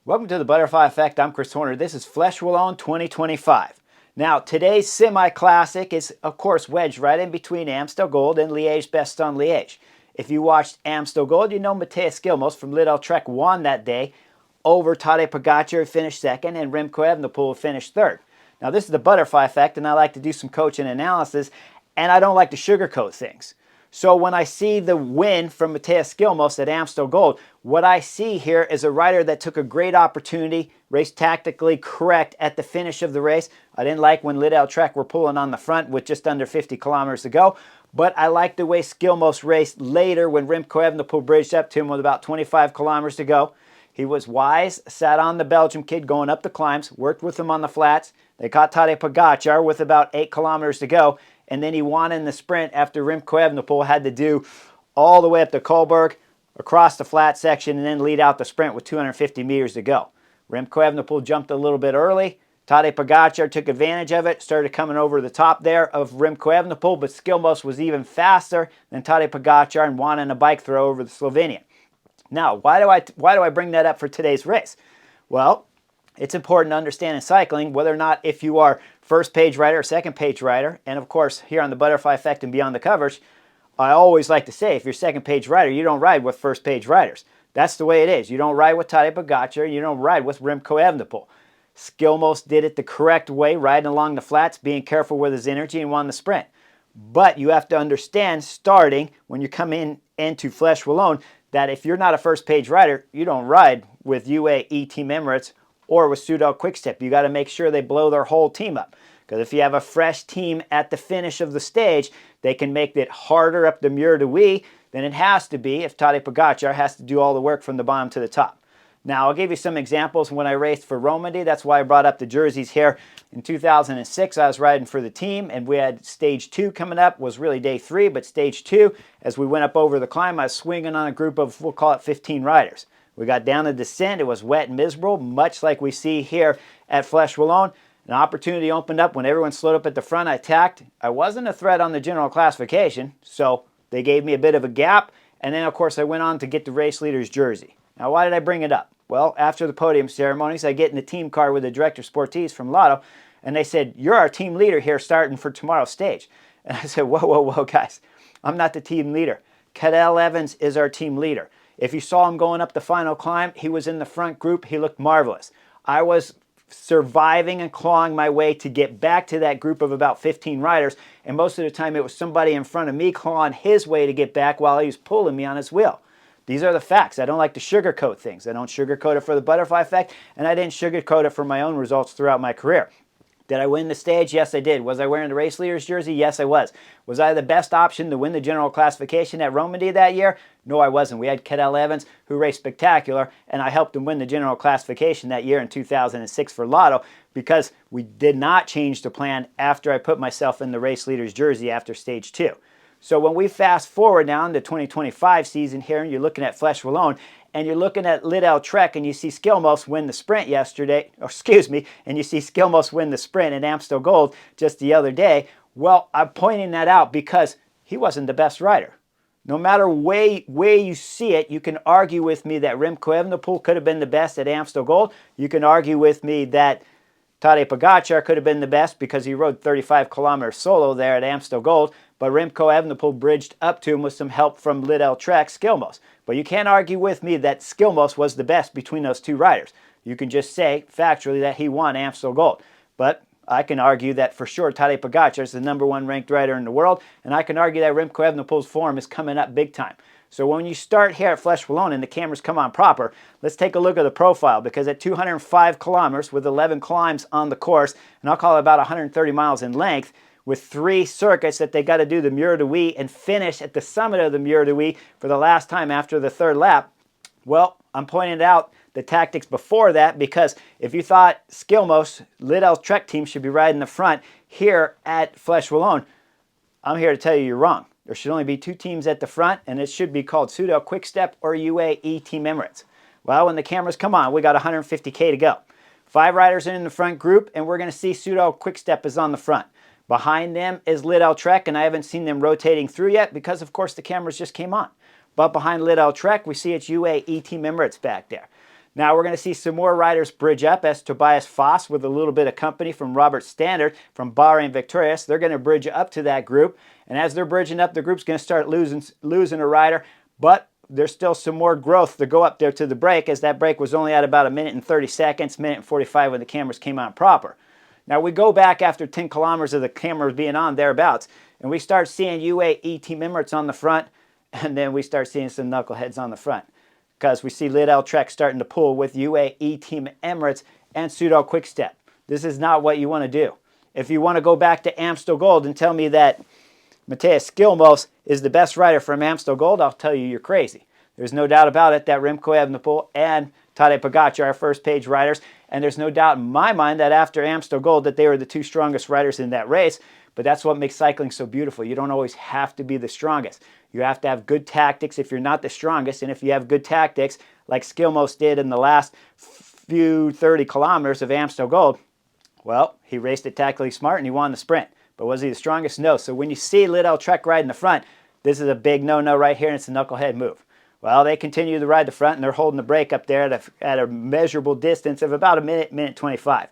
Welcome to the Butterfly Effect. I'm Garrett Horner. This is Flèche Wallonne 2025. Now, today's semi-classic is, of course, wedged right in between Amstel Gold and Liège-Bastogne-Liège. If you watched Amstel Gold, you know Matthias Skjelmos from Lidl-Trek won that day over Tadej Pogačar, who finished second, and Remco Evenepoel finished third. Now, this is the Butterfly Effect, and I like to do some coaching analysis, and I don't like to sugarcoat things. So when I see the win from Matthias Skjelmos at Amstel Gold, what I see here is a rider that took a great opportunity, raced tactically correct at the finish of the race. I didn't like when Lidl-Trek were pulling on the front with just under 50 kilometers to go, but I like the way Skjelmos raced later when Remco Evenepoel bridged up to him with about 25 kilometers to go. He was wise, sat on the Belgium kid going up the climbs, worked with him on the flats. They caught Tadej Pogačar with about 8 kilometers to go, and then he won in the sprint after Remco Evenepoel had to do all the way up to Kohlberg, across the flat section, and then lead out the sprint with 250 meters to go. Remco Evenepoel jumped a little bit early. Tadej Pogačar took advantage of it, started coming over the top there of Remco Evenepoel, but Skjelmos was even faster than Tadej Pogačar and won in a bike throw over the Slovenian. Now, why do I bring that up for today's race? Well, it's important to understand in cycling whether or not if you are first page rider or second page rider, and of course here on the Butterfly Effect and Beyond the Covers, I always like to say if you're second page rider, you don't ride with first page riders. That's the way it is. You don't ride with Tadej Pogačar, you don't ride with Remco Evenepoel. Skjelmos did it the correct way, riding along the flats, being careful with his energy, and won the sprint. But you have to understand, starting when you come into Flèche Wallonne, that if you're not a first page rider, you don't ride with UAE Team Emirates or with Soudal Quickstep. You got to make sure they blow their whole team up. Because if you have a fresh team at the finish of the stage, they can make it harder up the Mur de Huy than it has to be if Tadej Pogačar has to do all the work from the bottom to the top. Now, I'll give you some examples when I raced for Romandy. That's why I brought up the jerseys here. In 2006, I was riding for the team, and we had stage 2 coming up. It was really day 3, but stage 2, as we went up over the climb, I was swinging on a group of, we'll call it 15 riders. We got down the descent. It was wet and miserable, much like we see here at Flèche Wallonne. An opportunity opened up when everyone slowed up at the front. I attacked. I wasn't a threat on the general classification, so they gave me a bit of a gap. And then, of course, I went on to get the race leader's jersey. Now, why did I bring it up? Well, after the podium ceremonies, I get in the team car with the director sportives from Lotto, and they said, "You're our team leader here starting for tomorrow's stage." And I said, whoa, guys. I'm not the team leader. Cadel Evans is our team leader. If you saw him going up the final climb, he was in the front group. He looked marvelous. I was surviving and clawing my way to get back to that group of about 15 riders, and most of the time it was somebody in front of me clawing his way to get back while he was pulling me on his wheel. These are the facts. I don't like to sugarcoat things. I don't sugarcoat it for the Butterfly Effect, and I didn't sugarcoat it for my own results throughout my career. Did I win the stage? Yes, I did. Was I wearing the race leader's jersey? Yes, I was. Was I the best option to win the general classification at Romandy that year? No, I wasn't. We had Cadel Evans, who raced spectacular, and I helped him win the general classification that year in 2006 for Lotto because we did not change the plan after I put myself in the race leader's jersey after stage 2. So when we fast forward now in the 2025 season here, and you're looking at Flèche Wallonne, and you're looking at Lidl-Trek, and you see Skjelmos win the sprint yesterday, and you see Skjelmos win the sprint at Amstel Gold just the other day, well, I'm pointing that out because he wasn't the best rider. No matter way you see it, you can argue with me that Remco Evenepoel could have been the best at Amstel Gold. You can argue with me that Tadej Pogačar could have been the best because he rode 35 kilometers solo there at Amstel Gold, but Remco Evenepoel bridged up to him with some help from Lidl-Trek Skjelmos. But you can't argue with me that Skjelmos was the best between those two riders. You can just say factually that he won Amstel Gold. But I can argue that for sure Tadej Pogačar is the #1 ranked rider in the world, and I can argue that Remco Evenepoel's form is coming up big time. So when you start here at Flèche Wallonne and the cameras come on proper, let's take a look at the profile, because at 205 kilometers with 11 climbs on the course, and I'll call it about 130 miles in length, with 3 circuits that they got to do the Mur de Huy and finish at the summit of the Mur de Huy for the last time after the 3rd lap, well, I'm pointing out the tactics before that, because if you thought Skjelmos, Lidl-Trek team, should be riding the front here at Flèche Wallonne, I'm here to tell you you're wrong. There should only be 2 teams at the front, and it should be called Soudal Quickstep or UAE Team Emirates. Well, when the cameras come on, we got 150K to go. 5 riders in the front group, and we're going to see Soudal Quickstep is on the front. Behind them is Lidl-Trek, and I haven't seen them rotating through yet because, of course, the cameras just came on. But behind Lidl-Trek, we see it's UAE Team Emirates back there. Now we're going to see some more riders bridge up as Tobias Foss with a little bit of company from Robert Standard from Bahrain Victorious. They're going to bridge up to that group. And as they're bridging up, the group's going to start losing a rider. But there's still some more growth to go up there to the break, as that break was only at about 1 minute and 30 seconds, 1 minute and 45 when the cameras came on proper. Now we go back after 10 kilometers of the cameras being on thereabouts, and we start seeing UAE Team Emirates on the front, and then we start seeing some knuckleheads on the front, because we see Lidl Trek starting to pull with UAE Team Emirates and Pseudo Quickstep. This is not what you want to do. If you want to go back to Amstel Gold and tell me that Matthias Skilmos is the best rider from Amstel Gold, I'll tell you you're crazy. There's no doubt about it that Remco Evenepoel and Tadej Pogacar are first page riders, and there's no doubt in my mind that after Amstel Gold that they were the two strongest riders in that race. But that's what makes cycling so beautiful. You don't always have to be the strongest. You have to have good tactics if you're not the strongest, and if you have good tactics like Skilmos did in the last few 30 kilometers of Amstel Gold, well, he raced it tactically smart and he won the sprint. But was he the strongest? No. So when you see Lidl Trek ride in the front, this is a big no-no right here, and it's a knucklehead move. Well, they continue to ride the front, and they're holding the break up there at a measurable distance of about 1 minute, 1:25.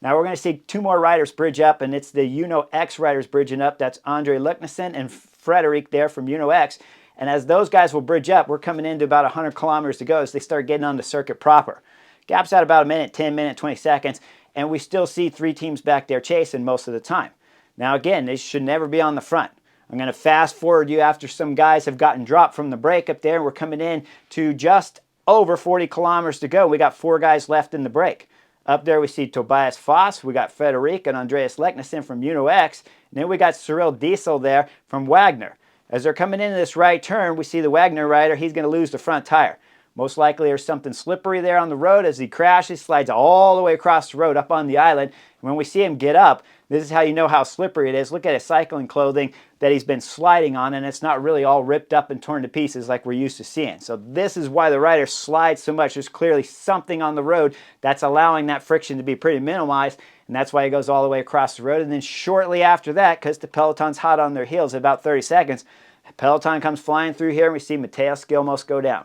Now we're going to see two more riders bridge up, and it's the Uno X riders bridging up. That's Andre Luknesen and Frederic there from Uno X. And as those guys will bridge up, we're coming into about 100 kilometers to go as they start getting on the circuit proper. Gap's at about 1 minute 10, 1 minute 20 seconds, and we still see three teams back there chasing most of the time. Now again, they should never be on the front. I'm going to fast forward you after some guys have gotten dropped from the break up there. We're coming in to just over 40 kilometers to go. We got 4 guys left in the break. Up there we see Tobias Foss, we got Frederic and Andreas Leknesen from Uno X, and then we got Cyril Diesel there from Wagner. As they're coming into this right turn, we see the Wagner rider, he's going to lose the front tire. Most likely there's something slippery there on the road. As he crashes, slides all the way across the road up on the island. And when we see him get up, this is how you know how slippery it is. Look at his cycling clothing that he's been sliding on, and it's not really all ripped up and torn to pieces like we're used to seeing. So this is why the rider slides so much. There's clearly something on the road that's allowing that friction to be pretty minimized, and that's why he goes all the way across the road. And then shortly after that, because the peloton's hot on their heels, about 30 seconds, the peloton comes flying through here, and we see Matthias Skilmos go down.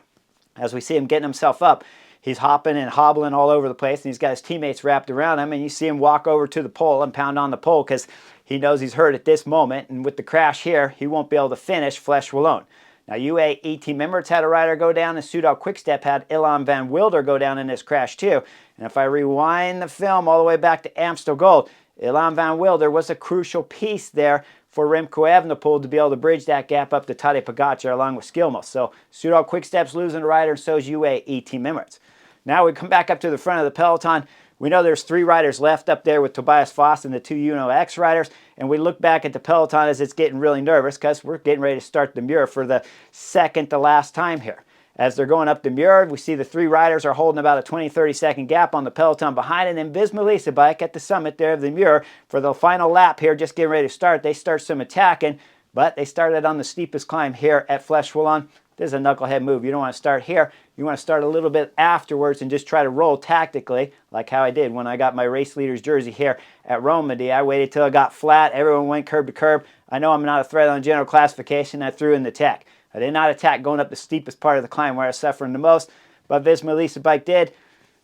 As we see him getting himself up, he's hopping and hobbling all over the place, and he's got his teammates wrapped around him, and you see him walk over to the pole and pound on the pole because he knows he's hurt at this moment, and with the crash here, he won't be able to finish Flèche Wallonne. Now, UAE Team Emirates had a rider go down, and Pseudo Quickstep had Ilan van Wilder go down in this crash too. And if I rewind the film all the way back to Amstel Gold, Ilan van Wilder was a crucial piece there for Remco Evenepoel to be able to bridge that gap up to Tadej Pogacar along with Skilmos. So Pseudo Quickstep's losing a rider, and so is UAE Team Emirates. Now we come back up to the front of the peloton. We know there's 3 riders left up there with Tobias Foss and the 2 Uno X riders, and we look back at the peloton as it's getting really nervous because we're getting ready to start the Muir for the second to last time here. As they're going up the Muir, we see the 3 riders are holding about a 20-30 second gap on the peloton behind, and then Visma bike at the summit there of the Muir for the final lap here, just getting ready to start. They start some attacking, but they started on the steepest climb here at Flèche Wallonne. This is a knucklehead move. You don't want to start here. You want to start a little bit afterwards and just try to roll tactically, like how I did when I got my race leader's jersey here at Romandy. I waited till it got flat. Everyone went curb to curb. I know I'm not a threat on general classification. I threw in the tech. I did not attack going up the steepest part of the climb where I was suffering the most, but Visma bike did.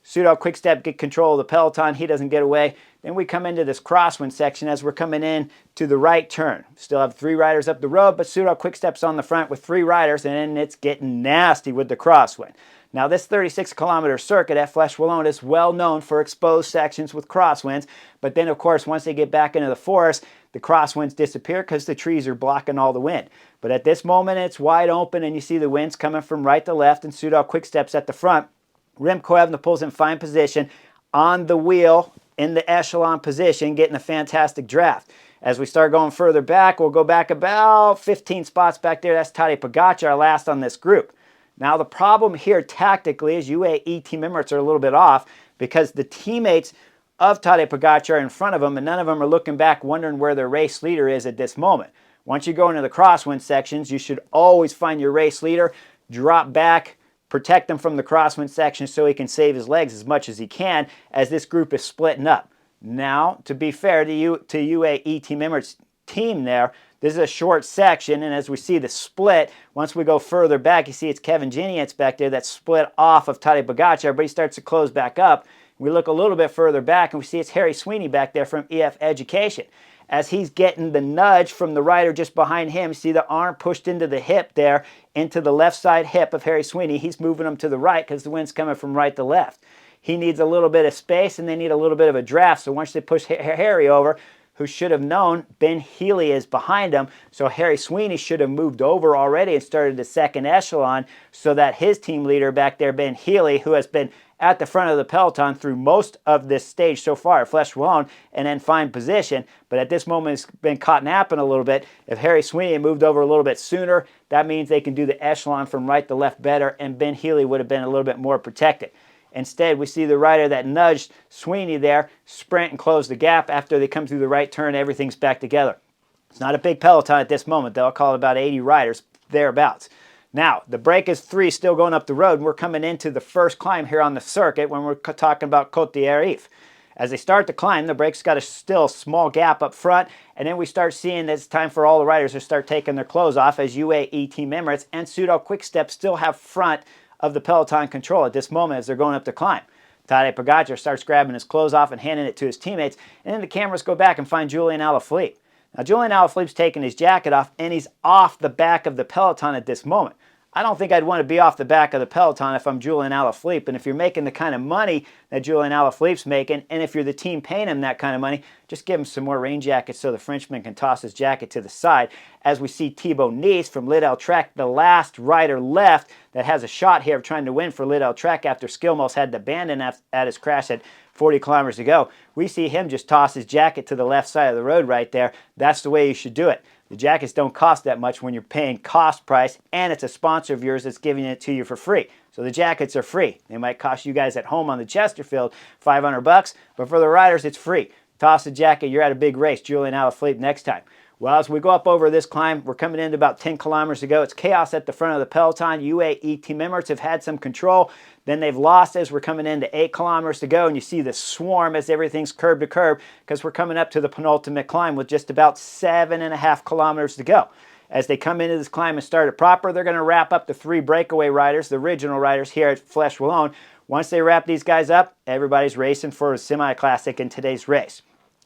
Pseudo Quickstep get control of the peloton. He doesn't get away. Then we come into this crosswind section as we're coming in to the right turn. Still have 3 riders up the road, but Pseudo Quickstep's on the front with 3 riders, and then it's getting nasty with the crosswind. Now, this 36-kilometer circuit at Flèche Wallonne is well known for exposed sections with crosswinds, but then, of course, once they get back into the forest, the crosswinds disappear because the trees are blocking all the wind. But at this moment, it's wide open, and you see the winds coming from right to left, and Pseudo Quickstep's at the front. Remco Evenepoel's in fine position on the wheel in the echelon position, getting a fantastic draft. As we start going further back, we'll go back about 15 spots back there. That's Tadej Pogacar last on this group. Now, the problem here tactically is UAE Team Emirates are a little bit off because the teammates of Tadej Pogacar are in front of them, and none of them are looking back wondering where their race leader is at this moment. Once you go into the crosswind sections, you should always find your race leader, drop back, protect him from the crosswind section so he can save his legs as much as he can as this group is splitting up. Now, to be fair to UAE Team Emirates team there, This is a short section, and as we see the split, once we go further back, you see it's Kevin Ginians back there that's split off of Tadej Pogačar, but he starts to close back up. We look a little bit further back, and we see it's Harry Sweeney back there from EF Education. As he's getting the nudge from the rider just behind him, you see the arm pushed into the hip there, into the left side hip of Harry Sweeney. He's moving him to the right because the wind's coming from right to left. He needs a little bit of space, and they need a little bit of a draft. So once they push Harry over, who should have known Ben Healy is behind him, so Harry Sweeney should have moved over already and started the second echelon so that his team leader back there, Ben Healy, who has been at the front of the peloton through most of this stage so far, Flèche Wallonne, and then fine position, but at this moment it's been caught napping a little bit. If Harry Sweeney had moved over a little bit sooner, that means they can do the echelon from right to left better, and Ben Healy would have been a little bit more protected. Instead, we see the rider that nudged Sweeney there sprint and close the gap. After they come through the right turn, everything's back together. It's not a big peloton at this moment. They'll call it about 80 riders, thereabouts. Now, the break is 3 still going up the road, and we're coming into the first climb here on the circuit when we're talking about Côte d'Arif. As they start to climb, the break's got a still small gap up front, and then we start seeing that it's time for all the riders to start taking their clothes off as UAE Team Emirates and Pseudo Quick-Step still have front of the peloton control at this moment as they're going up the climb. Tadej Pogačar starts grabbing his clothes off and handing it to his teammates, and then the cameras go back and find Julian Alaphilippe. Now Julian Alaphilippe's taking his jacket off, and he's off the back of the peloton at this moment. I don't think I'd want to be off the back of the peloton if I'm Julian Alaphilippe, and if you're making the kind of money that Julian Alaphilippe's making, and if you're the team paying him that kind of money, just give him some more rain jackets so the Frenchman can toss his jacket to the side. As we see Thibaut Nice from Lidl Trek, the last rider left that has a shot here of trying to win for Lidl Trek after Skilmos had to abandon at his crash at 40 kilometers to go. We see him just toss his jacket to the left side of the road right there. That's the way you should do it. The jackets don't cost that much when you're paying cost price, and it's a sponsor of yours that's giving it to you for free. So the jackets are free. They might cost you guys at home on the Chesterfield $500, but for the riders, it's free. Toss the jacket, you're at a big race. Julian Alaphilippe next time. Well, as we go up over this climb, we're coming into about 10 kilometers to go. It's chaos at the front of the peloton. UAE Team Emirates have had some control. Then they've lost as we're coming into 8 kilometers to go, and you see the swarm as everything's curb to curb because we're coming up to the penultimate climb with just about 7.5 kilometers to go. As they come into this climb and start it proper, they're going to wrap up the 3 breakaway riders, the original riders here at Flèche Wallonne. Once they wrap these guys up, everybody's racing for a semi-classic in today's race.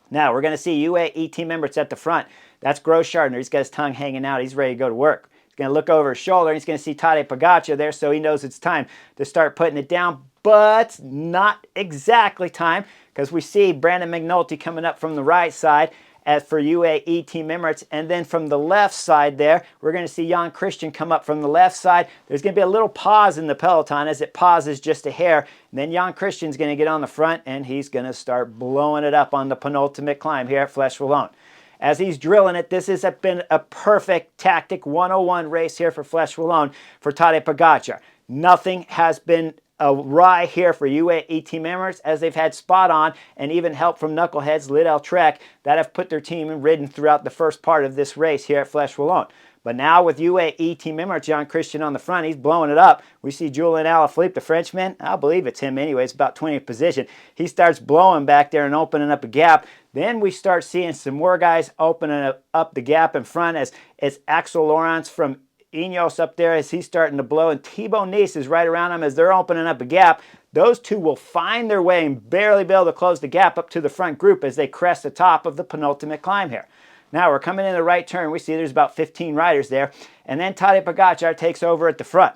Now, we're going to see UAE Team Emirates at the front. That's Groschartner. He's got his tongue hanging out. He's ready to go to work. He's going to look over his shoulder, and he's going to see Tadej Pogačar there, so he knows it's time to start putting it down, but not exactly time, because we see Brandon McNulty coming up from the right side as for UAE Team Emirates, and then from the left side there, we're going to see Jan Christian come up from the left side. There's going to be a little pause in the peloton as it pauses just a hair, and then Jan Christian's going to get on the front, and he's going to start blowing it up on the penultimate climb here at Flèche Wallonne. As he's drilling it, this has been a perfect tactic 101 race here for Flèche Wallonne for Tadej Pogačar. Nothing has been awry here for UAE Team Emirates as they've had spot on and even help from knuckleheads Lidl Trek that have put their team in ridden throughout the first part of this race here at Flèche Wallonne. But now with UAE Team Emirates, Jan Christian on the front, he's blowing it up. We see Julian Alaphilippe, the Frenchman. I believe it's him anyway. It's about 20th position. He starts blowing back there and opening up a gap. Then we start seeing some more guys opening up the gap in front as Axel Laurence from Ineos up there as he's starting to blow, and Thibaut Nice is right around him as they're opening up a gap. Those two will find their way and barely be able to close the gap up to the front group as they crest the top of the penultimate climb here. Now we're coming in the right turn. We see there's about 15 riders there, and then Tadej Pogačar takes over at the front.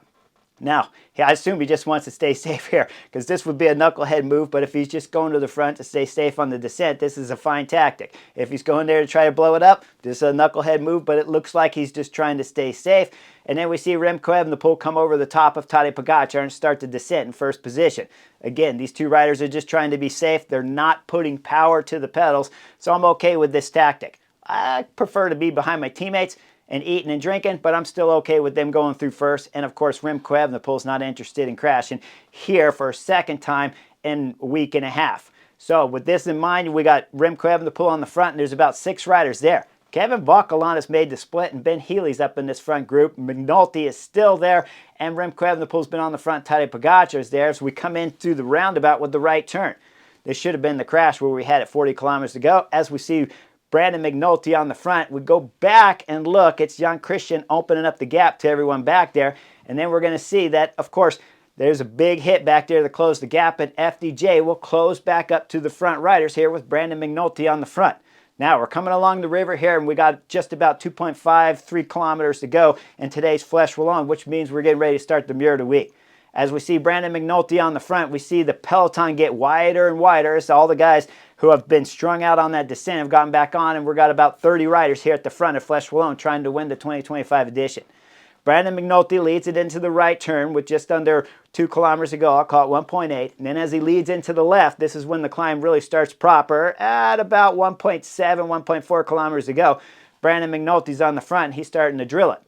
Now, I assume he just wants to stay safe here because this would be a knucklehead move, but if he's just going to the front to stay safe on the descent, this is a fine tactic. If he's going there to try to blow it up, this is a knucklehead move, but it looks like he's just trying to stay safe. And then we see Remco Evenepoel come over the top of Tadej Pogačar and start the descent in first position. Again, these two riders are just trying to be safe. They're not putting power to the pedals, so I'm okay with this tactic. I prefer to be behind my teammates and eating and drinking, but I'm still okay with them going through first. And of course, Remco Evenepoel's not interested in crashing here for a second time in a week and a half. So with this in mind, we got Remco Evenepoel on the front, and there's about 6 riders there. Kevin Vauquelin has made the split, and Ben Healy's up in this front group. McNulty is still there, and Remco Evenepoel's been on the front. Tadej Pogačar is there as we come in through the roundabout with the right turn. This should have been the crash where we had at 40 kilometers to go. As we see Brandon McNulty on the front. We go back and look. It's Jan Christian opening up the gap to everyone back there. And then we're going to see that, of course, there's a big hit back there to close the gap, and FDJ will close back up to the front riders here with Brandon McNulty on the front. Now, we're coming along the river here, and we got just about 2.53 kilometers to go in today's Flèche Wallonne, which means we're getting ready to start the Mur de Huy. As we see Brandon McNulty on the front, we see the peloton get wider and wider. So all the guys who have been strung out on that descent have gotten back on, and we've got about 30 riders here at the front of Flèche Wallonne trying to win the 2025 edition. Brandon McNulty leads it into the right turn with just under 2 kilometers to go. I'll call it 1.8. And then as he leads into the left, this is when the climb really starts proper at about 1.7, 1.4 kilometers to go. Brandon McNulty's on the front, and he's starting to drill it.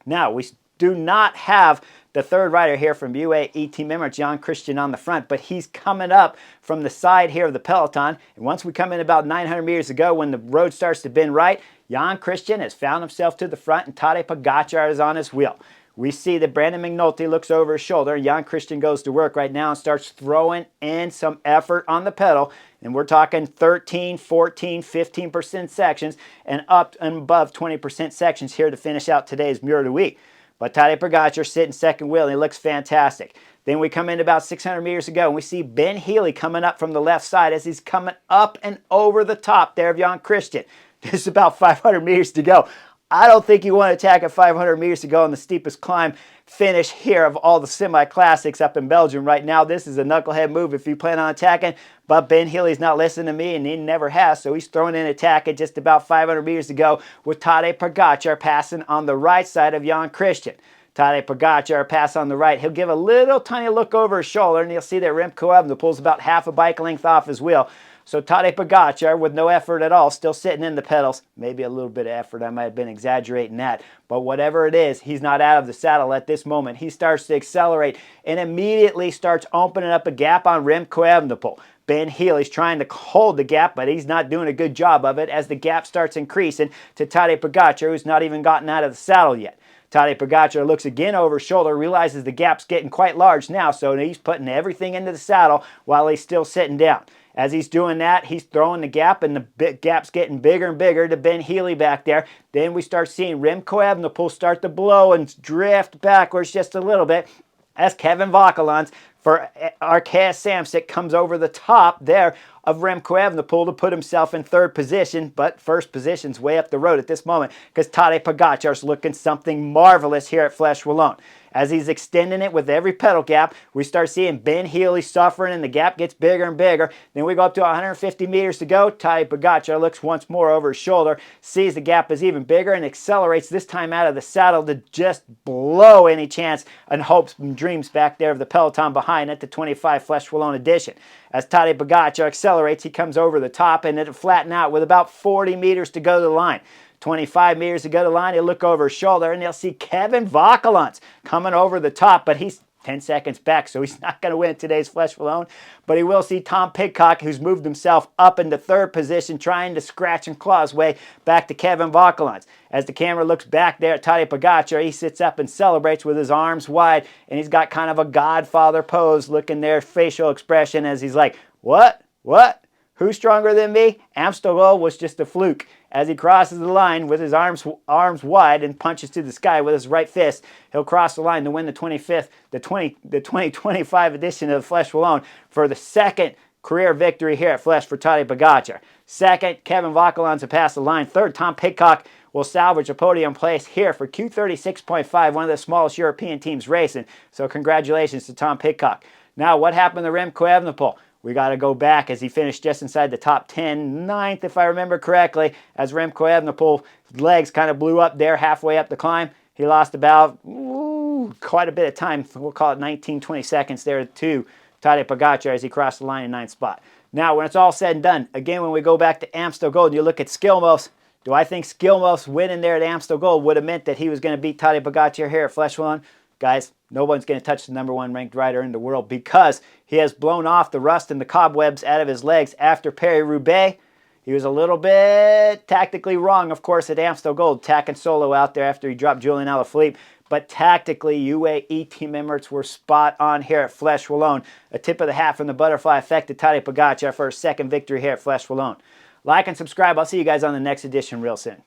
Now, we do not have the third rider here from UAE team member, Jan Christian, on the front, but he's coming up from the side here of the peloton. And once we come in about 900 meters to go, when the road starts to bend right, Jan Christian has found himself to the front, and Tadej Pogačar is on his wheel. We see that Brandon McNulty looks over his shoulder, and Jan Christian goes to work right now and starts throwing in some effort on the pedal. And we're talking 13, 14, 15% sections and up and above 20% sections here to finish out today's Mur de Huy. But Tadej Pogačar sitting second wheel, and he looks fantastic. Then we come in about 600 meters to go, and we see Ben Healy coming up from the left side as he's coming up and over the top there of Jan Christian. Just about 500 meters to go. I don't think you want to attack at 500 meters to go on the steepest climb finish here of all the semi-classics up in Belgium right now. This is a knucklehead move if you plan on attacking, but Ben Healy's not listening to me, and he never has, so he's throwing in attack at just about 500 meters to go with Tadej Pogačar passing on the right side of Jan Christian. Tadej Pogačar pass on the right. He'll give a little tiny look over his shoulder, and you'll see that Remco Evenepoel's about half a bike length off his wheel. So Tadej Pogačar, with no effort at all, still sitting in the pedals. Maybe a little bit of effort. I might have been exaggerating that. But whatever it is, he's not out of the saddle at this moment. He starts to accelerate and immediately starts opening up a gap on Remco Evenepoel. Ben Healy's trying to hold the gap, but he's not doing a good job of it as the gap starts increasing to Tadej Pogačar, who's not even gotten out of the saddle yet. Tadej Pogačar looks again over his shoulder, realizes the gap's getting quite large now, so he's putting everything into the saddle while he's still sitting down. As he's doing that, he's throwing the gap, and the gap's getting bigger and bigger to Ben Healy back there. Then we start seeing Remco Evenepoel start to blow and drift backwards just a little bit as Kevin Vauquelins for Arceus Samsic comes over the top there of Remco Evenepoel to put himself in third position, but first position's way up the road at this moment because Tadej Pogačar's looking something marvelous here at Flèche Wallonne. As he's extending it with every pedal gap, we start seeing Ben Healy suffering, and the gap gets bigger and bigger. Then we go up to 150 meters to go. Tadej Pogačar looks once more over his shoulder, sees the gap is even bigger, and accelerates this time out of the saddle to just blow any chance and hopes and dreams back there of the peloton behind at the 25 Flèche Wallonne edition. As Tadej Pogačar accelerates, he comes over the top, and it'll flatten out with about 40 meters to go to the line. 25 meters to go to the line, he'll look over his shoulder, and he'll see Kevin Vauquelins coming over the top, but he's 10 seconds back, so he's not going to win today's Flèche Wallonne. But he will see Tom Pidcock, who's moved himself up into third position, trying to scratch and claw his way back to Kevin Vauquelins. As the camera looks back there at Tadej Pogačar, he sits up and celebrates with his arms wide, and he's got kind of a godfather pose, looking there, facial expression, as he's like, what? What? Who's stronger than me? Amstel was just a fluke. As he crosses the line with his arms wide and punches to the sky with his right fist, he'll cross the line to win the 2025 edition of Flèche Wallonne for the second career victory here at Flèche for Tadej Pogačar. Second, Kevin Vauquelins will pass the line. Third, Tom Pidcock will salvage a podium place here for Q36.5, one of the smallest European teams racing. So congratulations to Tom Pidcock. Now, what happened to Remco Evenepoel? We got to go back as he finished just inside the top 10, ninth if I remember correctly, as Remco Evenepoel's legs kind of blew up there halfway up the climb. He lost about quite a bit of time. We'll call it 19, 20 seconds there to Tadej Pogačar as he crossed the line in ninth spot. Now, when it's all said and done, again, when we go back to Amstel Gold and you look at Skilmos, do I think Skilmos winning there at Amstel Gold would have meant that he was going to beat Tadej Pogačar here at Flèche Wallonne? Guys, no one's going to touch the #1 ranked rider in the world because he has blown off the rust and the cobwebs out of his legs after Paris-Roubaix. He was a little bit tactically wrong, of course, at Amstel Gold, tacking solo out there after he dropped Julian Alaphilippe. But tactically, UAE team members were spot on here at Flèche Wallonne. A tip of the hat from the butterfly effect to Tadej Pogačar for his second victory here at Flèche Wallonne. Like and subscribe. I'll see you guys on the next edition real soon.